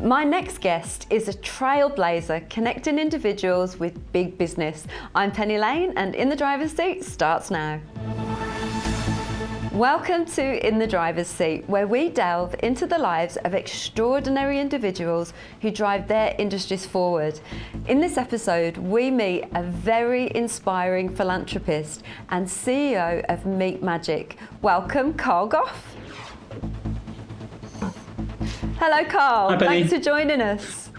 My next guest is a trailblazer connecting individuals with big business. I'm Penny Lane, and In the Driver's Seat starts now. Welcome to In the Driver's Seat, where we delve into the lives of extraordinary individuals who drive their industries forward. In this episode, we meet a very inspiring philanthropist and CEO of MeetMagic. Welcome, Carl Gough. Hello, Carl. Hi, Penny. Thanks for joining us.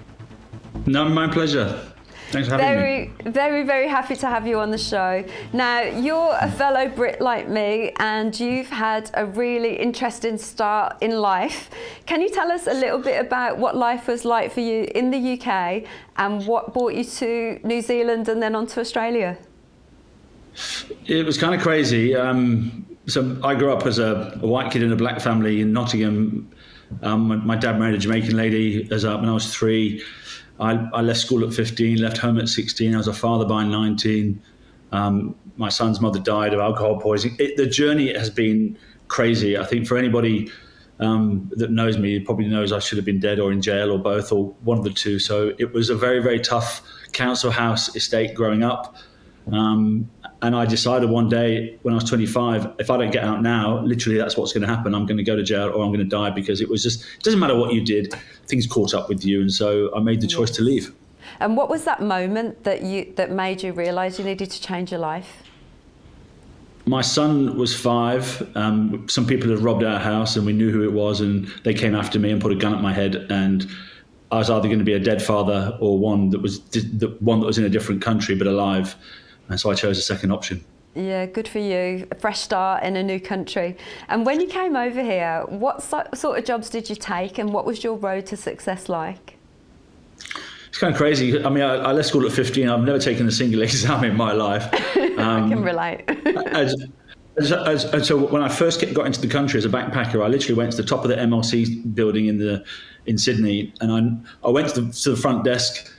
No, my pleasure. Thanks for having me. Very happy to have you on the show. Now, you're a fellow Brit like me, and you've had a really interesting start in life. Can you tell us a little bit about what life was like for you in the UK and what brought you to New Zealand and then on to Australia? It was kind of crazy. So I grew up as a white kid in a black family in Nottingham. My dad married a Jamaican lady when I was 3. I left school at 15, left home at 16. I was a father by 19. My son's mother died of alcohol poisoning. The journey has been crazy. I think for anybody that knows me, probably knows I should have been dead or in jail or both or one of the two. So it was a very tough council house estate growing up. And I decided one day when I was 25, if I don't get out now, literally that's what's going to happen. I'm going to go to jail or I'm going to die, because it doesn't matter what you did, things caught up with you. And so I made the choice to leave. And what was that moment that made you realise you needed to change your life? My son was 5. Some people had robbed our house and we knew who it was, and they came after me and put a gun at my head, and I was either going to be a dead father or one that was in a different country but alive. And so I chose the second option. Yeah, good for you. A fresh start in a new country. And when you came over here, what sort of jobs did you take, and what was your road to success like? It's kind of crazy. I mean, I left school at 15. I've never taken a single exam in my life. I can relate. So when I first got into the country as a backpacker, I literally went to the top of the MLC building in Sydney, and I went to the front desk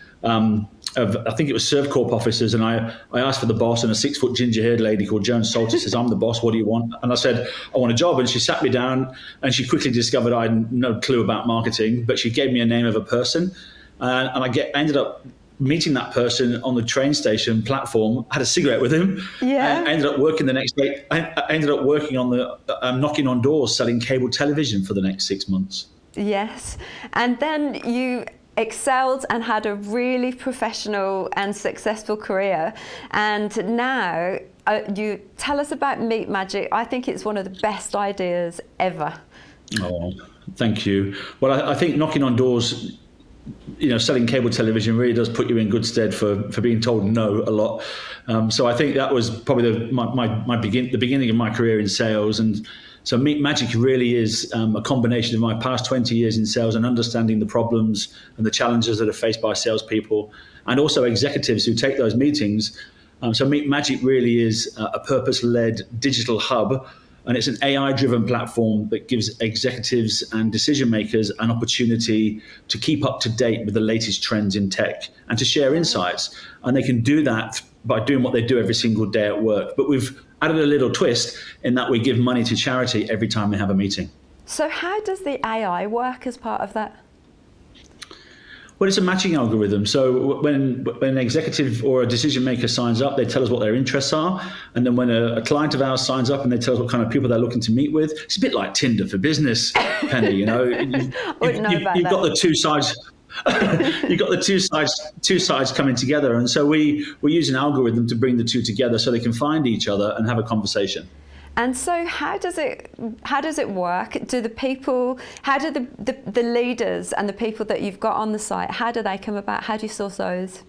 I think it was Servcorp officers, and I asked for the boss, and a 6-foot ginger-haired lady called Joan Salter says, "I'm the boss, what do you want?" And I said, "I want a job." And she sat me down, and she quickly discovered I had no clue about marketing, but she gave me a name of a person. And I ended up meeting that person on the train station platform, had a cigarette with him. Yeah. And I ended up working the next day. I ended up working on the knocking on doors, selling cable television for the next 6 months. Yes. And then you excelled and had a really professional and successful career. And now you tell us about MeetMagic. I think it's one of the best ideas ever. Oh, thank you. Well, I think knocking on doors, selling cable television really does put you in good stead for being told no a lot. So I think that was probably the beginning of my career in sales. And so MeetMagic really is a combination of my past 20 years in sales and understanding the problems and the challenges that are faced by salespeople, and also executives who take those meetings. So MeetMagic really is a purpose-led digital hub, and it's an AI-driven platform that gives executives and decision makers an opportunity to keep up to date with the latest trends in tech and to share insights. And they can do that by doing what they do every single day at work. But we've added a little twist in that we give money to charity every time we have a meeting. So how does the AI work as part of that? Well, it's a matching algorithm. So when an executive or a decision maker signs up, they tell us what their interests are. And then when a client of ours signs up and they tell us what kind of people they're looking to meet with, it's a bit like Tinder for business, Penny, You've got the two sides. You've got the two sides coming together. And so we use an algorithm to bring the two together so they can find each other and have a conversation. And so how does it work? How do the leaders and the people that you've got on the site, how do they come about? How do you source those?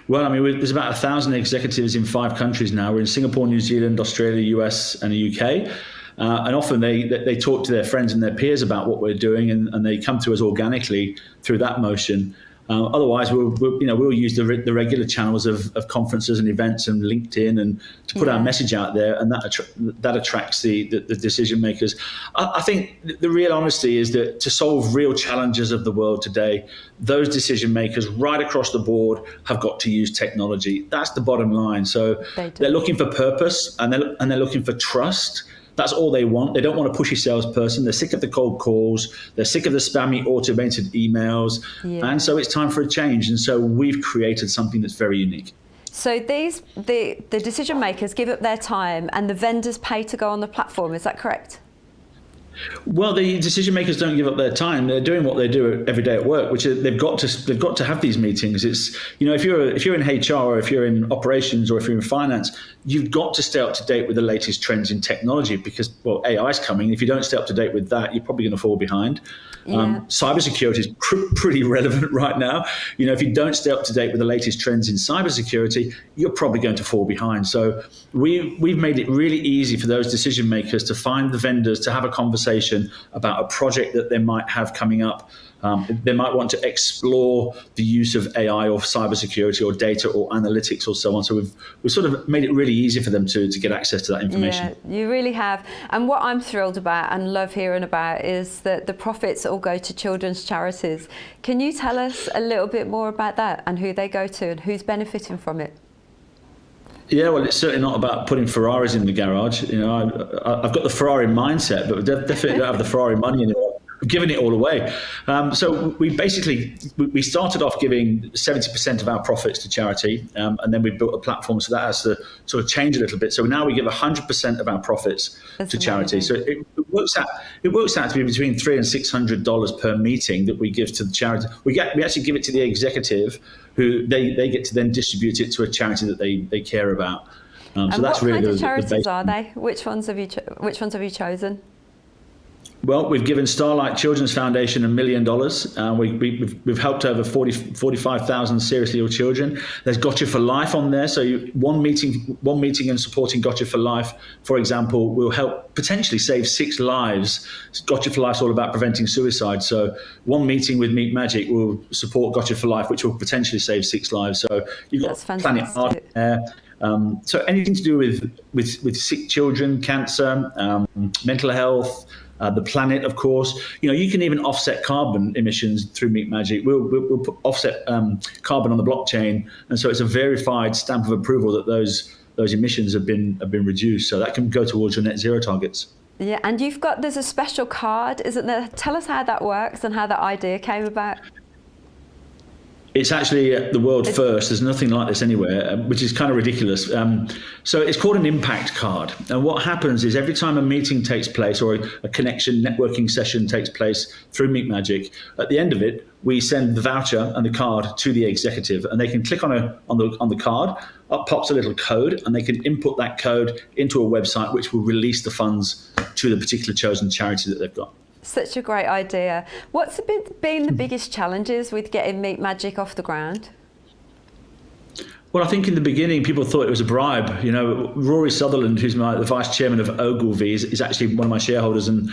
Well, I mean, there's about 1,000 executives in 5 countries now. We're in Singapore, New Zealand, Australia, US, and the UK. And often they talk to their friends and their peers about what we're doing, and they come to us organically through that motion. Otherwise, we'll use the regular channels of conferences and events and LinkedIn and to put our message out there, and that attracts the decision makers. I think the real honesty is that to solve real challenges of the world today, those decision makers right across the board have got to use technology. That's the bottom line. So they're looking for purpose, and they're looking for trust. That's all they want. They don't want a pushy salesperson. They're sick of the cold calls. They're sick of the spammy automated emails. Yeah. And so it's time for a change. And so we've created something that's very unique. So the decision makers give up their time and the vendors pay to go on the platform. Is that correct? Well, the decision makers don't give up their time. They're doing what they do every day at work, which is they've got to have these meetings. It's, if you're in HR or if you're in operations or if you're in finance, you've got to stay up to date with the latest trends in technology because, well, AI is coming. If you don't stay up to date with that, you're probably going to fall behind. Yeah. Cybersecurity is pretty relevant right now. If you don't stay up to date with the latest trends in cybersecurity, you're probably going to fall behind. So we've made it really easy for those decision makers to find the vendors, to have a conversation about a project that they might have coming up. They might want to explore the use of AI or cybersecurity or data or analytics or so on. So we've sort of made it really easy for them to get access to that information. Yeah, you really have. And what I'm thrilled about and love hearing about is that the profits all go to children's charities. Can you tell us a little bit more about that and who they go to and who's benefiting from it? Yeah, well, it's certainly not about putting Ferraris in the garage. I've got the Ferrari mindset, but definitely don't have the Ferrari money anymore. Giving it all away. So we started off giving 70% of our profits to charity, and then we built a platform so that has to sort of change a little bit. So now we give 100% of our profits to charity. So it works out to be between $300 and $600 per meeting that we give to the charity. We actually give it to the executive, who they get to then distribute it to a charity that they care about. And so that's what really kind of the charities base. are they? Which ones have you chosen? Well, we've given Starlight Children's Foundation $1 million. We've helped over 45,000 seriously ill children. There's Gotcha for Life on there. So one meeting and supporting Gotcha for Life, for example, will help potentially save 6 lives. Gotcha for Life is all about preventing suicide. So one meeting with MeetMagic will support Gotcha for Life, which will potentially save 6 lives. So you've got Planet Art there. So anything to do with sick children, cancer, mental health, the planet, of course. You can even offset carbon emissions through MeetMagic. We'll offset carbon on the blockchain, and so it's a verified stamp of approval that those emissions have been reduced. So that can go towards your net zero targets. Yeah, and there's a special card, isn't there? Tell us how that works and how that idea came about. It's actually the world first. There's nothing like this anywhere, which is kind of ridiculous. So it's called an impact card. And what happens is every time a meeting takes place or a connection networking session takes place through MeetMagic, at the end of it, we send the voucher and the card to the executive, and they can click on the card. Up pops a little code, and they can input that code into a website, which will release the funds to the particular chosen charity that they've got. Such a great idea. What's been the biggest challenges with getting MeetMagic off the ground? Well, I think in the beginning, people thought it was a bribe. Rory Sutherland, who's the vice chairman of Ogilvy, is actually one of my shareholders, and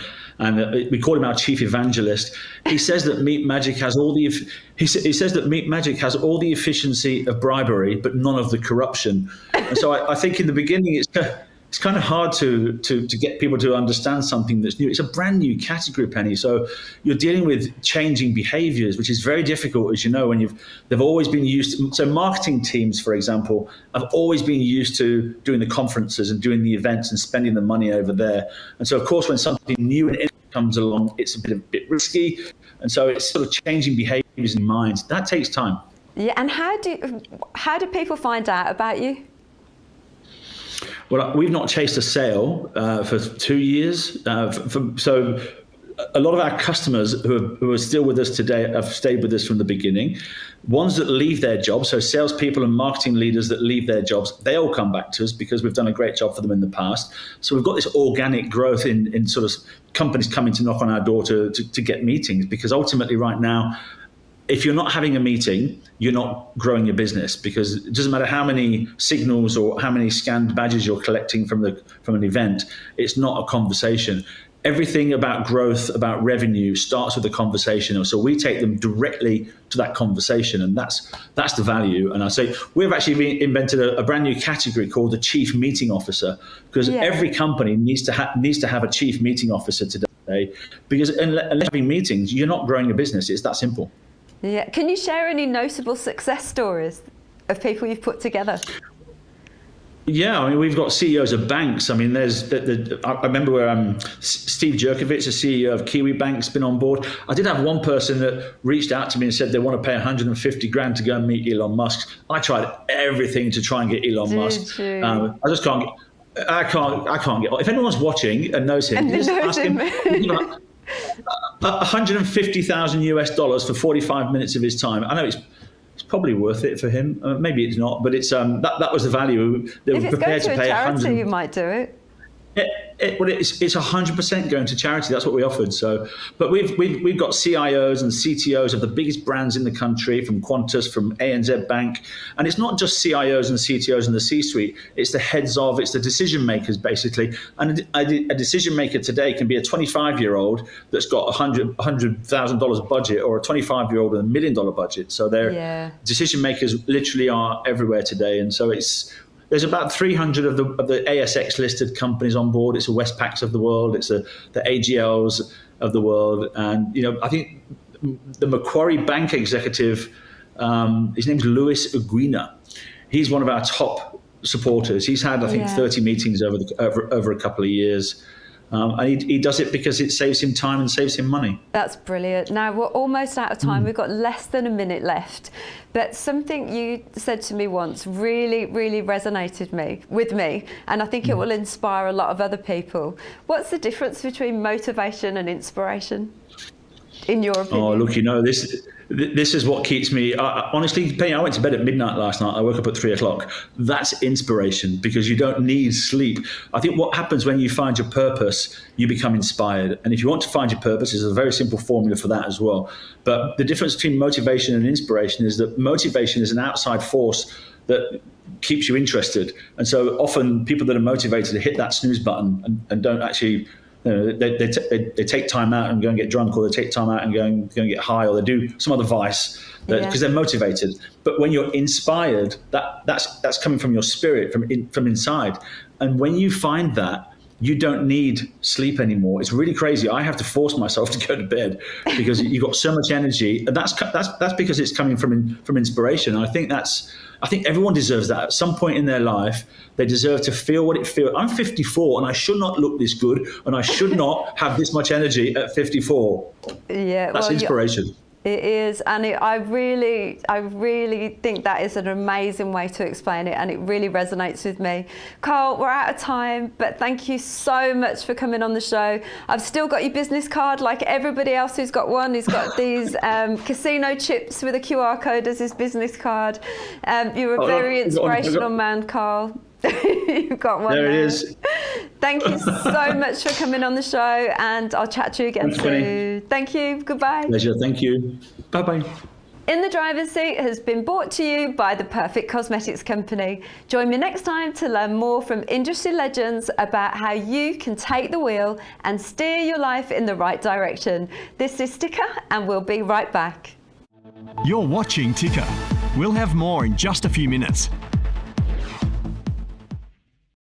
we call him our chief evangelist. He says that MeetMagic has all the efficiency of bribery, but none of the corruption. And so I think in the beginning, it's kind of hard to get people to understand something that's new. It's a brand new category, Penny. So you're dealing with changing behaviors, which is very difficult, as you know, when they've always been used to. So marketing teams, for example, have always been used to doing the conferences and doing the events and spending the money over there. And so, of course, when something new and innovative comes along, it's a bit risky. And so it's sort of changing behaviors and minds. That takes time. Yeah, and how do people find out about you? Well, we've not chased a sale for 2 years. So a lot of our customers who are still with us today have stayed with us from the beginning. Ones that leave their jobs, so salespeople and marketing leaders that leave their jobs, they all come back to us because we've done a great job for them in the past. So we've got this organic growth in sort of companies coming to knock on our door to get meetings, because ultimately right now, if you're not having a meeting, you're not growing your business, because it doesn't matter how many signals or how many scanned badges you're collecting from an event. It's not a conversation. Everything about growth, about revenue starts with a conversation. So we take them directly to that conversation, and that's the value. And I say we've actually invented a brand new category called the Chief Meeting Officer, because every company needs to have a Chief Meeting Officer today, because unless having meetings, you're not growing your business. It's that simple. Yeah. Can you share any notable success stories of people you've put together? Yeah, I mean, we've got CEOs of banks. I mean, there's I remember where Steve Jerkovich, the CEO of Kiwi Bank's been on board. I did have one person that reached out to me and said they want to pay 150 grand to go and meet Elon Musk. I tried everything to try and get Elon Musk. I just can't. I can't get. If anyone's watching and knows him, just ask him. $150,000 for 45 minutes of his time. I know it's probably worth it for him. Maybe it's not, but it's that was the value. They were prepared to pay 100. You might do it. Well, it's 100% going to charity. That's what we offered. So, but we've got CIOs and CTOs of the biggest brands in the country, from Qantas, from ANZ Bank, and it's not just CIOs and CTOs in the C-suite. It's the heads of, it's the decision makers basically. And a decision maker today can be a 25-year-old that's got $100,000 budget, or a 25-year-old with $1 million budget. So their decision makers literally are everywhere today, and so there's about 300 of the ASX listed companies on board. It's the Westpacs of the world. It's the AGLs of the world. And, I think the Macquarie Bank executive, his name's Luis Uguina. He's one of our top supporters. He's had, I think, 30 meetings over a couple of years. And he does it because it saves him time and saves him money. That's brilliant. Now, we're almost out of time. We've got less than a minute left. But something you said to me once really, really resonated with me. And I think it will inspire a lot of other people. What's the difference between motivation and inspiration, in your opinion? Oh, look, this is what keeps me. Honestly, Penny, I went to bed at midnight last night. I woke up at 3 o'clock. That's inspiration, because you don't need sleep. I think what happens when you find your purpose, you become inspired. And if you want to find your purpose, there's a very simple formula for that as well. But the difference between motivation and inspiration is that motivation is an outside force that keeps you interested. And so often people that are motivated hit that snooze button and don't actually. They take time out and go and get drunk, or they take time out and go and get high, or they do some other vice because they're motivated. But when you're inspired, that's coming from your spirit, from inside. And when you find that, you don't need sleep anymore. It's really crazy. I have to force myself to go to bed because you've got so much energy, and that's because it's coming from inspiration. And I think everyone deserves that at some point in their life. They deserve to feel what it feels. I'm 54 and I should not look this good, and I should not have this much energy at 54. Yeah, that's inspiration. It is, and I really think that is an amazing way to explain it, and it really resonates with me. Carl, we're out of time, but thank you so much for coming on the show. I've still got your business card, like everybody else who's got one. He's got these casino chips with a QR code as his business card. You're a very inspirational man, Carl. You've got one. There it is. Thank you so much for coming on the show, and I'll chat to you again soon. Thank you. Goodbye. Pleasure. Thank you. Bye-bye. In the Driver's Seat has been brought to you by the Perfect Cosmetics Company. Join me next time to learn more from industry legends about how you can take the wheel and steer your life in the right direction. This is Ticker, and we'll be right back. You're watching Ticker. We'll have more in just a few minutes.